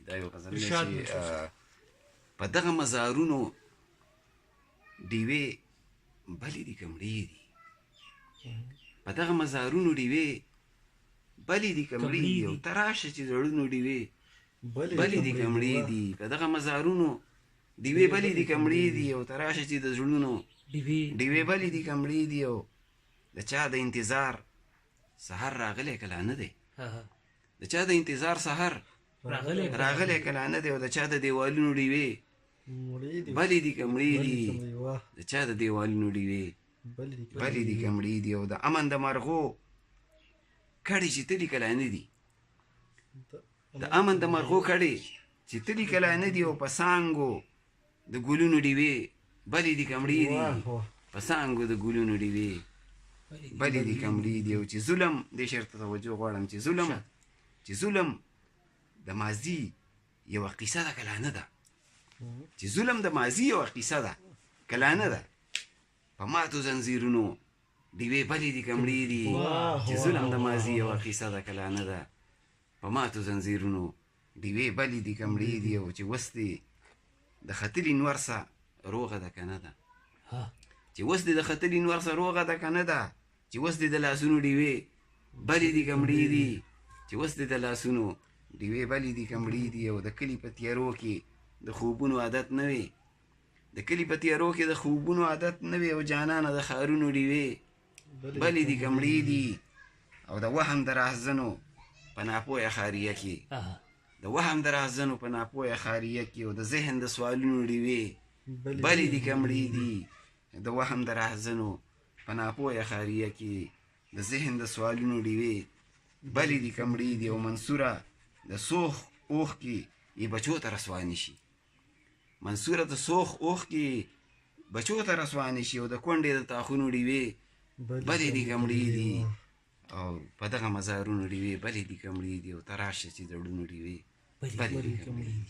دا یو غزل دی چې په دغه مزارونو ډیوې بلې دي که مړې دي، په دغه مزارونو ډیوې بلې دي که مړې دي، او ته راشه چې زړونو ډیوې بلې دي که مړې دي، په دغه مزارونو ډیوې بلې دي که مړې دي، او ته راشه چې د زړونو ډیوې بلې دي که مړې دي، او د چا د انتظار سحر راغلی که لا نه دی، د چا د انتظار سحر راغلی که لا نه دی، او د چا د دیوالونو ډیوې بلې دي که مړې دي، د چا د دیوالونو ډیوې بلې دي که مړې دي، او د امن د مرغو کړې چې تلي که لا نه دي، د امن د مرغو کړې چې تلي که لا نه دي، او په څانګو د ګلونو ډیوې بلې دي که مړې دي، په څانګو د ګلونو ډیوې بلې دي که مړې دي، او چې ظلم دې شعر ته توجه غواړم چې ظلم د ماضي یوه قیصه ده که لا نه ده، چې ظلم د ماضي یوه قیصه ده که لا نه ده، په ماتو زنځیرونو ډیوې بلې دي که مړې دي، چې ظلم د ماضي یوه قیصه ده که لا نه ده، په ماتو زنځیرونو ډیوې بلې دي که مړې دي، او چې اوس دې د ختلي نور سه روغه ده که نه ده، چې اوس دې د ختلي نور سه روغه ده که نه ده، چې اوس دې د لاسونو ډیوې بلې دي که مړې دي، چې اوس دې د لاسونو ډیوې بلې دي که مړې دي، او د کلي په تیارو کې د خوبونو عادت نه وي، د کلي په تیارو کې د خوبونو عادت نه وي، او جانانه د ښارونو ډیوې بلې دي که مړې دي، او د وهم د راهزنو په ناپویه خاریه کې، د وهم د راهزنو په ناپویه خاریه کې، او د ذهن د سوالونو ډیوې بلې دي که مړې دي، د وهم د راهزنو په ناپویه خاریه کې، د ذهن د سوالونو ډیوې بلې دي که مړې دي، او منصوره د سوخ اوښ کې یې بچو ته رسوا نه شي، منصوره د سوخ اوښ کې بچو ته رسوا نه شي، او د کونډې د تاخونو ډیوې بلې دي که مړې دي، او په دغه مزارونو ډیوې بلې دي که مړې دي، او ته راشه چې د زړونو ډیوې بلې دي که مړې دي.